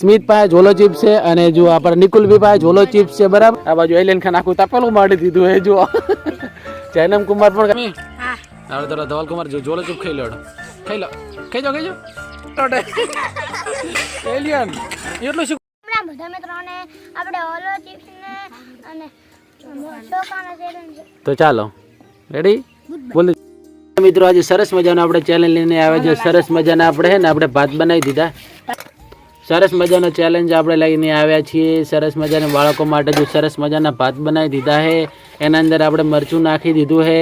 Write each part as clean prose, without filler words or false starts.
સ્મિત પાસે ઝોલો ચિપ્સ છે અને જો આપણે નિકુલ બી પાસે ઝોલો ચિપ્સ છે બરાબર. આ બાજુ એલિયન ખાન આખું તાપેલું માડી દીધું હે જો. જૈનમ કુમાર પણ હવે તો ધવલ કુમાર ઝોલો ચિપ ખાઈ લો. ખાઈ લો ખાઈ જાઓ એલિયન એટલું શું બધા મિત્રોને આપણે ઓલો ચિપ્સ ને અને ચોખાના ચેલેન્જ. તો ચાલો રેડી બોલ મિત્રો. આજે સરસ મજાનો આપણે ચેલેન્જ લઈને આવ્યા છે. સરસ મજાના આપણે હે ને આપણે ભાત બનાવી દીધા. સરસ મજાનો ચેલેન્જ આપણે લઈને આવ્યા છીએ. સરસ મજાના બાળકો માટે જો સરસ મજાના ભાત બનાવી દીધા છે. એના અંદર આપણે મરચું નાખી દીધું છે.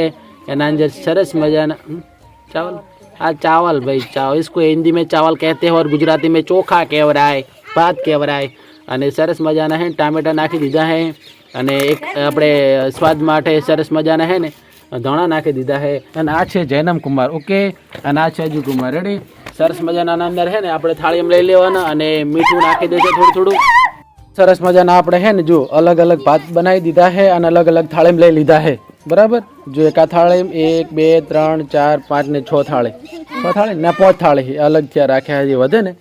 એના અંદર સરસ મજાના ચાવલ चावल भाई चावल इसको हिंदी में चावल कहते हैं और गुजराती में चोखा कहवराय भात कहवराय. અને સરસ મજાના હે ટામેટા નાખી દીધા હે અને એક આપણે સ્વાદ માટે સરસ મજાના હે ને ધાણા નાખી દીધા હે. અને આ છે જૈનમ કુમાર ઓકે અને આ છે અજુ કુમાર રેડી. સરસ મજાના અંદર હે ને આપણે થાળીમાં લઈ લેવાના અને મીઠું નાખી દેશે થોડું. સરસ મજાના આપણે હે ને જો અલગ અલગ ભાત બનાવી દીધા હે અને અલગ અલગ થાળીમાં લઈ લીધા હે બરાબર. જો એક આ થાળી 1 2 3 4 5 ને 6 થાળી 6 થાળી ના 5 થાળી અલગ થયા રાખ્યા હજી વધે ને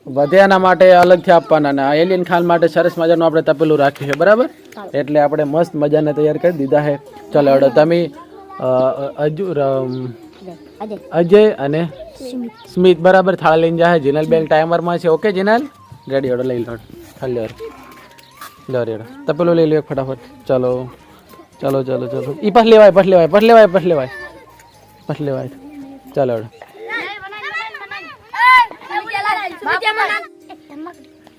વધ્યાના માટે અલગથી આપવાના ને એલિયન ખાન માટે સરસ મજાનું આપણે તપેલું રાખ્યું છે બરાબર. એટલે આપણે મસ્ત મજાને તૈયાર કરી દીધા છે. ચાલો અડો તમે અજય અને સ્મિત બરાબર થાળી લઈને જાય. જીનલ બેન ટાઈમરમાં છે ઓકે જીનલ રેડી અડો લઈ લો ખાલી લો રેડો તપેલું લઈ લો એક ફટાફટ. ચલો ચલો ચલો ચલો એ પાછ લેવાય ચાલો અડો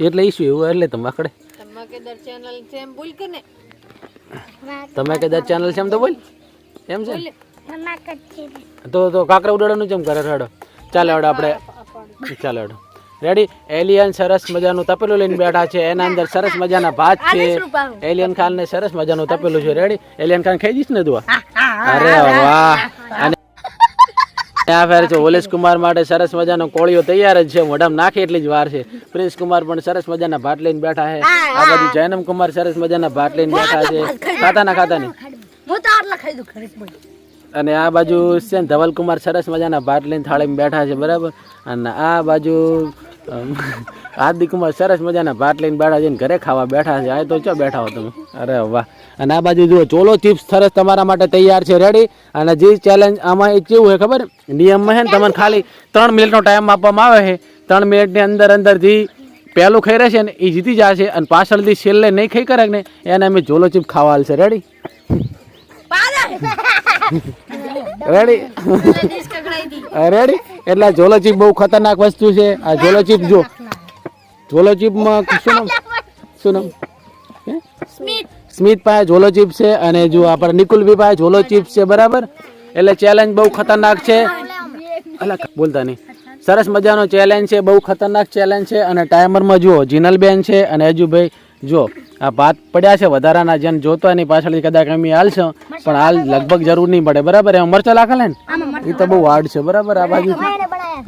એટલે ઈશું એવું એટલે તમાકડે ધમાકેદાર ચેનલ છે એમ તો બોલ એમ છે તો કાકરા ઉડાડવાનું કેમ કરે હેડો. ચાલો હેડો આપણે ચાલો હેડો રેડી. એલિયન સરસ મજાનું તપેલું લઈને બેઠા છે. એના અંદર સરસ મજાના ભાત છે. એલિયન ખાન ને સરસ મજાનું તપેલું છે રેડી. એલિયન ખાન ખાઈ જઈશ ને તું અરે વાહ. અને ત્યાં ફેર છે ઓલેશ કુમાર માટે સરસ મજાનો કોળીઓ તૈયાર જ છે. મોઢામાં નાખે એટલી જ વાર છે. પ્રિન્સ કુમાર પણ સરસ મજાના ભાત લઈને બેઠા છે. આ બાજુ જૈનમ કુમાર સરસ મજાના ભાત લઈને બેઠા છે. ખાતાની અને આ બાજુ છે ધવલ કુમાર સરસ મજાના ભાત લઈને થાળીમાં બેઠા છે બરાબર. અને આ બાજુ હાર્દિક કુમાર સરસ મજાના ભાત લઈને બેઠા છે. ઘરે ખાવા બેઠા છે. આ તો ચો બેઠા હો તમે અરે વાહ. અને આ બાજુ જુઓ ચોલો ચિપ્સ સરસ તમારા માટે તૈયાર છે રેડી. અને જે ચેલેન્જ આમાં એ કેવું હોય ખબર નિયમમાં છે ને તમને ખાલી 3 મિનિટનો ટાઈમ આપવામાં આવે છે. 3 મિનિટની અંદર જે પહેલું ખાઈ રહેશે ને એ જીતી જશે. અને પાછળથી છેલ્લે નહીં ખાઈ કરે ને એને અમે ચોલો ચિપ ખાવા હાલશે રેડી રેડી રેડી. એટલે ઝોલો ચીપ બહુ ખતરનાક વસ્તુ છે. આ ઝોલો ચીપ જો ઝોલો ચીપમાં શું નામ સ્મિત પાસે ઝોલો ચીપ છે અને જો આપણે નિકુલ બી પાસે ઝોલો ચીપ છે બરાબર. એટલે ચેલેન્જ બહુ ખતરનાક છે. અલા બોલતા નહીં. સરસ મજાનો ચેલેન્જ છે. બહુ ખતરનાક ચેલેન્જ છે. અને ટાઈમરમાં જુઓ જીનલ બેન છે અને અજુભાઈ જો આ ભાત પડ્યા છે વધારાના જેને જોતો એની પાછળથી કદાચ અમે હાલશો પણ હાલ લગભગ જરૂર નહીં પડે બરાબર. એમાં મરચા લાખેલે ને એ તો બહુ હાર્ડ છે બરાબર. આ બાજુ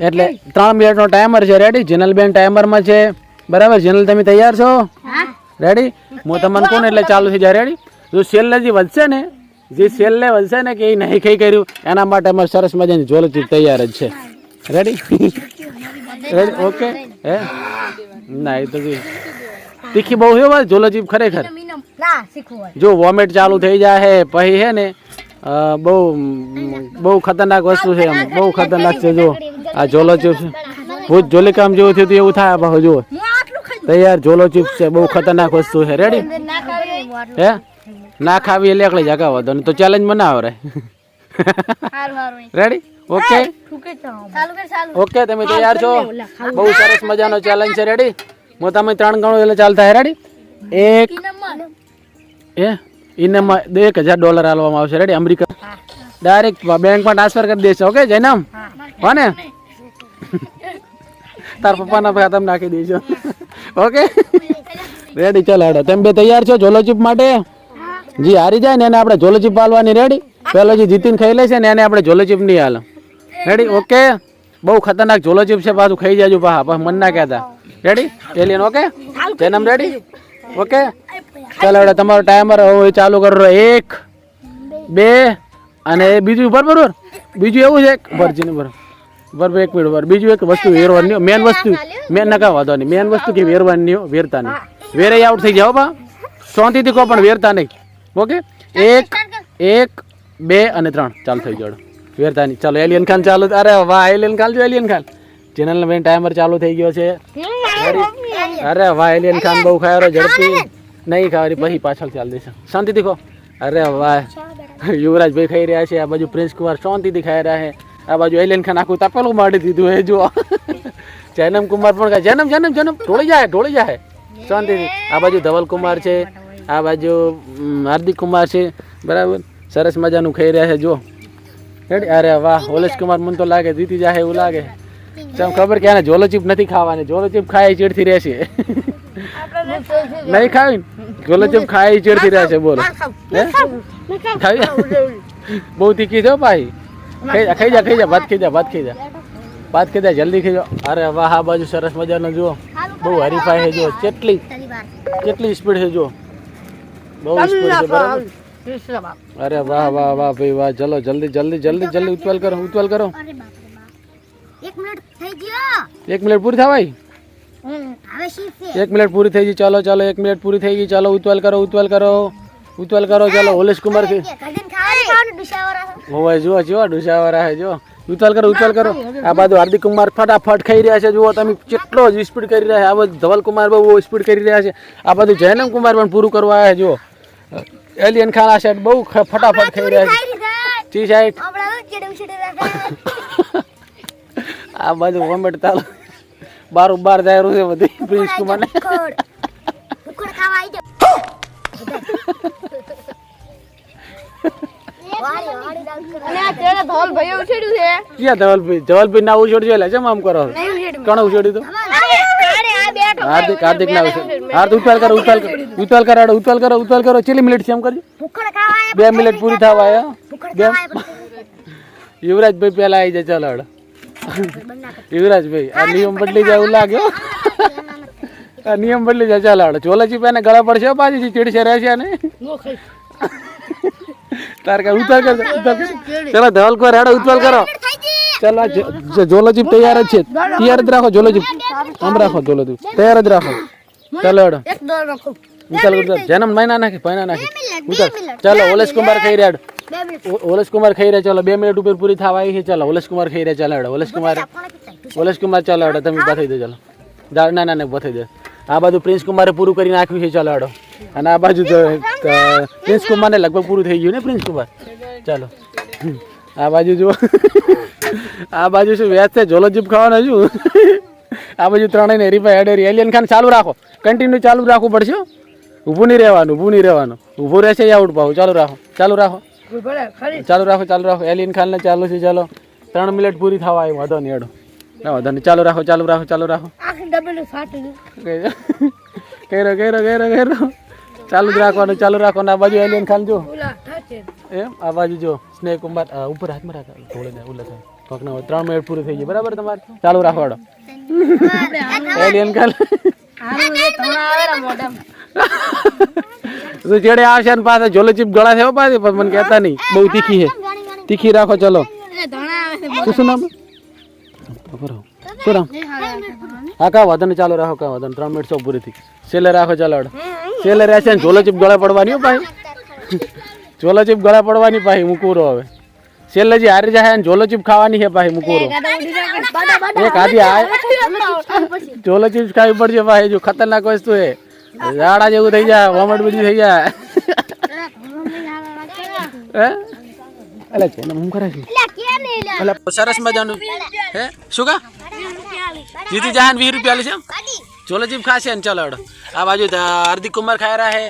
એટલે 3 મિનિટનો ટાઈમર છે રેડી. જીનલ બેન ટાઈમરમાં છે બરાબર. જીનલ તમે તૈયાર છો રેડી. હું તમને કહું ને એટલે ચાલુ થઈ જાય રેડી. જો છેલ્લે જે વધશે ને કે એ નહીં ખાઈ કર્યું એના માટે અમારે સરસ મજાની ઝોલો ચીપ તૈયાર જ છે રેડી રેડી ઓકે હે ના એ તો તીખી બહુ છે ઝોલો ચીપ ખરેખર. જો વોમિટ ચાલુ થઈ જાય હે પછી હે ને બહુ ખતરનાક વસ્તુ છે. એમ બહુ ખતરનાક છે. જો આ ઝોલો ચિપ્સ ભૂત જોલિકામ જેવું થયું એવું થાય પાછું જુઓ તૈયાર ઝોલો ચિપ્સ છે. બહુ ખતરનાક વસ્તુ છે રેડી હે ના ખાવી એટલે એકલી જગા વધો ને તો ચેલેન્જ મને આવરે રેડી ઓકે ઓકે તમે તૈયાર છો. બહુ સરસ મજાનો ચેલેન્જ છે રેડી. હું તમે 3 ગણો એટલે ચાલતા હે રેડી. એક ઇનામમાં $1000 આલવામાં આવશે રેડી. અમેરિકા ડાયરેક્ટ બેંકમાં ટ્રાન્સફર કરી દેશે ઓકે જૈનમ હો ને તાર પપ્પાના ખાતામાં નાખી દઈશું ઓકે રેડી. ચાલો હેડો તમે બે તૈયાર છો ઝોલો ચીપ માટે. જી હારી જાય ને એને આપણે ઝોલો ચીપ હાલવાની રેડી. પેલો જે જીતીને ખાઈ લે છે ને એને આપણે ઝોલો ચીપ નહીં હાલ રેડી ઓકે. બહુ ખતરનાક ઝોલો ચીપ છે પાછું ખાઈ જાજો પાછા મન ના કહેતા ready. Alien okay Jainam ready okay. ચાલો હેડો તમારો ટાઈમર હવે ચાલુ કરો 1 2 અને બીજું બરોબર બીજું એવું છે ભરજીને બરોબર બરાબર 1 મિનિટ વાર બીજું એક વસ્તુ વેરવાની મેન વસ્તુ મેન નકા વાંધો નહીં મેન વસ્તુ કે વેરવાની વેરતા નહીં વેરે આઉટ થઈ જાવ બા શાંતિથી કહો પણ વેરતા નહીં ઓકે 1 1 2 અને 3 ચાલુ થઈ જાવ વેરતા નહીં ચાલો એલિયન ખાન ચાલુ અરે વાહ એલિયન ખાન જો એલિયન ખાન ચેનલ મેં ટાઈમર ચાલુ થઈ ગયો છે અરે વાહ એલિયન ખાન બહુ ખાયો ઝડપી નહીં ખાવાની પછી પાછળ ચાલ દેશે શાંતિથી કહો અરે વાહ યુવરાજભાઈ ખાઈ રહ્યા છે આ બાજુ પ્રિન્સ કુમાર શાંતિથી ખાઈ રહ્યા છે આ બાજુ એલિયન ખાન આખું તપેલું મારી દીધું હે જો જૈનમ કુમાર પણ ખાય જન્મ ઢોળી જાય શાંતિથી આ બાજુ ધવલ કુમાર છે આ બાજુ હાર્દિક કુમાર છે બરાબર સરસ મજાનું ખાઈ રહ્યા છે જો અરે વાહ ઓલેશ કુમાર મને તો લાગે જીતી જાય એવું લાગે ચમ ખબર કે આને જોલો ચીપ નથી ખાવાની જોલો ચીપ ખાય ચીડથી રહેશે નહીં ખાવી જોલો ચીપ ખાય ચીડથી રહેશે બોલો ખાવી બહુ તીખી છો ભાઈ ખાઈ જા ભાત ખાઈ જા જલ્દી ખાઈ જાઓ અરે વાહ આ બાજુ સરસ મજાનો જુઓ બહુ હરીફાઈ છે જો કેટલી સ્પીડ છે જો બહુ સ્પીડ છે બરાબર અરે વાહ ભાઈ વાહ ચલો જલ્દી ઉત્તવાલ કરો 1 મિનિટ પૂરી થવાય 1 મિનિટ પૂરી થઈ ગઈ ચાલો 1 મિનિટ પૂરી થઈ ગઈ ચાલો ઉત્તવાલ કરો ચાલો ઓલેશ કુમાર થી હોય જો ડુસાવાળા હે જો ઉત્તવાલ કરો આ બાજુ હાર્દિક કુમાર ફટાફટ ખાઈ રહ્યા છે જુઓ તમે કેટલો જ સ્પીડ કરી રહ્યા છે આ બાજુ ધવલ કુમાર બહુ સ્પીડ કરી રહ્યા છે આ બાજુ જૈનમ કુમાર પણ પૂરું કરવા આવ્યા છે જુઓ એલિયન ખાન આ સાઈડ બહુ ફટાફટ ખાઈ રહ્યા છે ટી સાઈડ આ બાજુ વમેટ તાલ બાર દાયરું છે બધી પ્રિન્સ કુમાર ને ધવલભાઈ ના ઉછેડજો એટલે જમ આમ કરો કોણ ઉછેડ્યું તો હાર્દિક ના ઉત્તવાલ કરો ચેલી મિનિટ છે એમ કરજો 2 મિનિટ પૂરી થવા યુવરાજભાઈ પેલા આવી જાય ચાલો યુવરાજભાઈ આ નિયમ બદલી જાય એવું લાગ્યો આ નિયમ બદલી જાય ચાલો ચોલાજી પેને ગળા પડશે પાછી ચીડશે રહેશે ને તાર કે ઉત્તર કર ચલો ધવલ કો રેડો ઉત્તર કરો ચલો જોલોજીપ તૈયાર જ છે તૈયાર જ રાખો જોલોજીપ આમ રાખો જોલોજીપ તૈયાર જ રાખો ચાલો હેડો ઉત્તર જન્મ મહિના નાખી ઉત્તર ચાલો ઓલેશ કુમાર ખાઈ રહ્યા ચાલો 2 મિનિટ ઉપર પૂરી થવા આવી છે ચાલો ઓલેશ કુમાર ખાઈ રહ્યા ચાલો હેડો ઓલેશ કુમાર ચાલો હેડો તમે બતાવી દો ચાલો ના બતાવી દો આ બાજુ પ્રિન્સ કુમારે પૂરું કરી નાખ્યું છે ચાલો હેડો અને આ બાજુ પ્રિન્સ કુમારને લગભગ પૂરું થઈ ગયું ને પ્રિન્સ કુમાર ચાલો આ બાજુ જુઓ આ બાજુ શું વ્યાજ છે જોલોજીપ ખાવાનો છું આ બાજુ ત્રણેય હરીફાઈ હેડેરી એલિયન ખાન ચાલુ રાખો કન્ટિન્યુ ચાલુ રાખવું પડશે ઊભું નહીં રહેવાનું ઊભું રહેશે આઉટ પાવું ચાલુ રાખો એલિયન ખાન ને ચાલુ છે ચાલો 3 મિનિટ પૂરી થવા આવી વાંધો નહીં હેડો વાંધો નહીં ચાલુ રાખો ચાલુ જ રાખવાનું આ બાજુ એલિયન ખાન જો એમ આ બાજુ જો સ્નેહ કુમાર ઉપર હાથમાં રાખો થોડે ઉલ્લા થાય પગના 3 મિનિટ પૂરી થઈ ગઈ બરાબર તમારે ચાલુ રાખો હેડો એલિયન ખાન જેડે આવશે ને પાસે જોલોજીપ ગળા થયો પાછી પણ મને કહેતા નહીં બહુ તીખી રાખો ચલો શું નામ હા કા વાંધો ને ચાલુ રાખો 3 મિનિટ સૌ પૂરી થઈ છેલ્લે રાખો ચાલો છેલ્લે રહેશે ને જોલોજીપ ગળા પડવાની પાછી મૂકુરો હવે છેલ્લે જે હારી જાય ને જોલોજીપ ખાવાની છે પાછી મૂકુરો એક આધી જોલોજીપ ખાવી પડશે પાછી જો ખતરનાક વસ્તુ છે ઝાડા જેવું થઈ જાય વોમટ બધી થઈ જાય સરસ મજાનું હે શું કા જીતી જાય 20 રૂપિયા લેશે જોલોજીપ ખાશે ને ચાલો આ બાજુ હાર્દિક કુમાર ખાઈ રહ્યા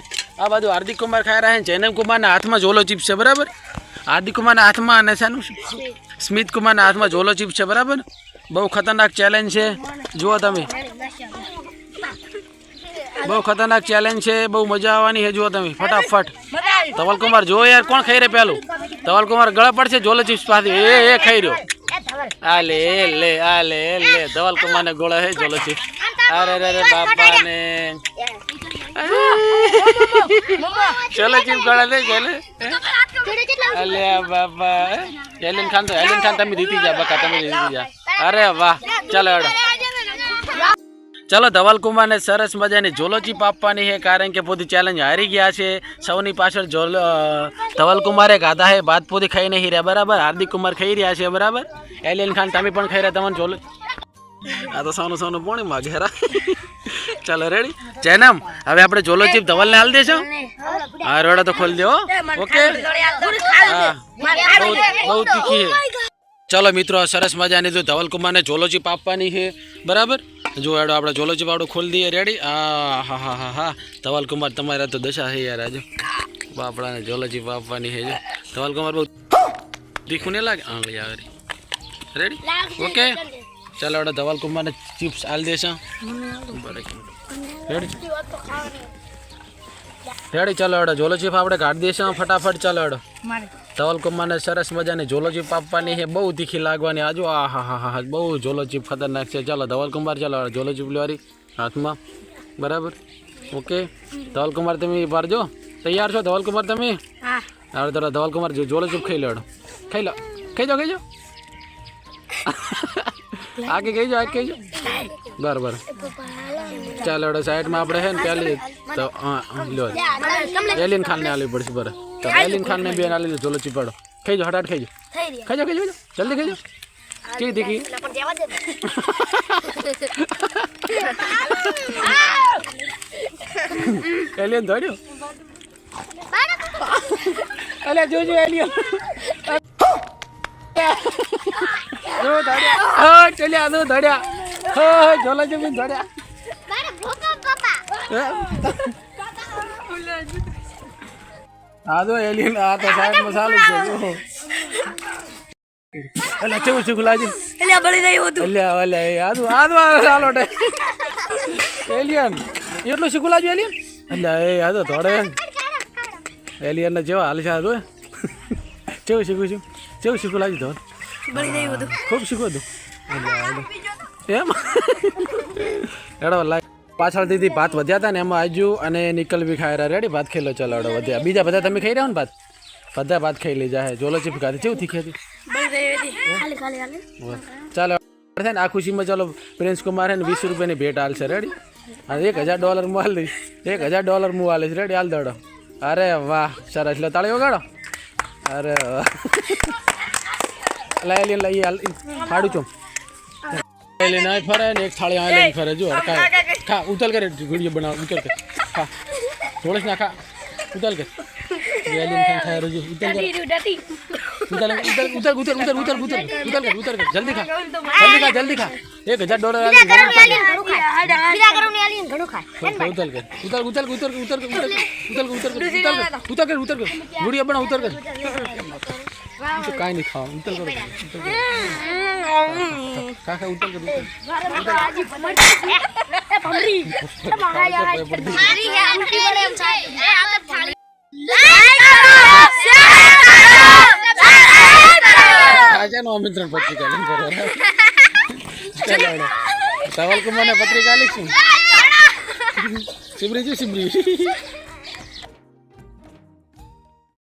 છે જૈનમ કુમારના હાથમાં જોલોજીપ છે બરાબર હાર્દિક કુમારના હાથમાં અને શાનું સ્મિત કુમારના હાથમાં જોલોજીપ છે બરાબર બહુ ખતરનાક ચેલેન્જ છે જુઓ તમે બહુ ખતરનાક ચેલેન્જ છે બહુ મજા આવવાની છે જુઓ તમે ફટાફટ ધવલ કુમાર જો યાર કોણ ખાઈ રહ્યો પેલું ધવલ કુમાર ગળા પડશે જોલોજીપ પાસે એ ખાઈ રહ્યો આ લે ધવલ કુમાર ને ગોળા હે જોલોજીપ અરે બાપા ને જોલોજીપ ગળા લે અલે બાપા એલિયન ખાન તમે જીતી જા બકા તમે જીતી જા અરે વાહ ચાલો હેડો ચલો ધવલકુમાર ને સરસ મજાની ઝોલોચીપ આપવાની છે કારણ કે પોતે ચેલેન્જ હારી ગયા છે સૌની પાછળ ધવલકુમારે ગાધા છે ભાત પોતે ખાઈ નહીં રહ્યા બરાબર હાર્દિક કુમાર ખાઈ રહ્યા છે બરાબર એલિયન ખાન તમે પણ ખાઈ રહ્યા તમને ઝોલો આ તો સોનું પોણી માગે હેરા ચાલો રેડી જૈનમ હવે આપણે ઝોલોચીપ ધવલને હાલ દેશો હા રોડા તો ખોલી દો ઓકે હા બહુ તીખી છે ચલો મિત્રો સરસ મજાની તો ધવલકુમારને ઝોલોચીપ આપવાની છે બરાબર જો હેડો આપણે ઝોલોચીપ આપણું ખોલી દઈએ રેડી હા ધવલકુમાર તમારે તો દશા છે યાર આજે બાપડાને ઝોલોચીપ આપવાની છે જો ધવલકુમાર બહુ તીખું નહીં લાગે આંગળી આવે રેડી ઓકે ચાલો હેડો ધવલકુમારને ચિપ્સ આલ દેશો રેડી રેડી ચાલો હેડો ઝોલોચીપ આપણે કાઢી દેશો ફટાફટ ચાલો હેડો ધવલકુમારને સરસ મજાની ઝોલોચીપ આપવાની છે બહુ તીખી લાગવાની આજુ હા બહુ ઝોલોચીપ ખતરનાક છે ચાલો ધવલકુમાર ચાલો ઝોલોચીપ લેવાની હાથમાં બરાબર ઓકે ધવલકુમાર તમે પારજો તૈયાર છો ધવલકુમાર તમે હવે તો ધવલકુમાર ઝોલોચીપ ખાઈ લો ખાઈ જાઓ આગે ખાઈ જાઓ બરાબર ચાલો હેડો સાઈડમાં આપણે છે ને પેલી તો લો એલિયન ખાનને આલવી પડશે બરાબર તો એલિયન ખાનને બેન આલી દો ઝોલોચીપ પાડો ખાઈ જાઓ હટાટ ખાઈ જાઓ જલ્દી ખાઈ જાઓ કેવી દીખી એલિયન દોડ્યો અલે જોજો એલિયન જો દોડ્યા ચલ્યા દો દોડ્યા ઝોલોચીપ દોડ્યા આ તો એલિયન આ તો સાઈડમાં ચાલુ છે એટલે કેવું છે ગુલાજી એટલે બળી રહ્યું હતું એટલે આદુ ચાલો ટે એલિયન એટલું શીખું લાગ્યું એલિયન એટલે એ આ તો થોડે એલિયન ને જેવા હાલ છે આ તો કેવું શીખું લાગ્યું તો બળી રહ્યું હતું ખૂબ શીખવું હતું એમ એડો લાગ પાછળ દીધી ભાત વધ્યા હતા ને એમાં આજુ અને નિકલ બી ખાઈ રહ્યા રેડી ભાત ખાઈ લો ચાલો અડો વધ્યા બીજા બધા તમે ખાઈ રહ્યા ને ભાત બધા ભાત ખાઈ લઈ જાય ઝોલોચીપ ખાધી કેવું તીખી હતી ચાલો થાય ને આ ખુશીમાં ચાલો પ્રિન્સ કુમાર હે ને 20 રૂપિયાની ભેટ હાલશે રેડી અને $1000 હું હાલ દઈશ $1000 હું હાલીશ રેડી હાલ દડો અરે વાહ સરસ લો તાળી વગાડો અરે વાહ લઈ ખાડું ચો લઈને આ ફરે ને એક થાળી આ લઈને ફરે જો ખા ઉતલ કરે વિડીયો બનાવ ઉતલ કર ખા થોડસ ના ખા ઉતલ કર ગેલીન ખાય રોજો ઉતલ કર ઉતલ જલ્દી ખા $1000 ઉતર કર વિડીયો બનાવ ઉતર કર तो काई नहीं खाओ उतर करो काका उतर करो आजा नो आमंत्रण पत्रिका लिख करो चलो धवलकुमार ने पत्रिका लिखी सिमरी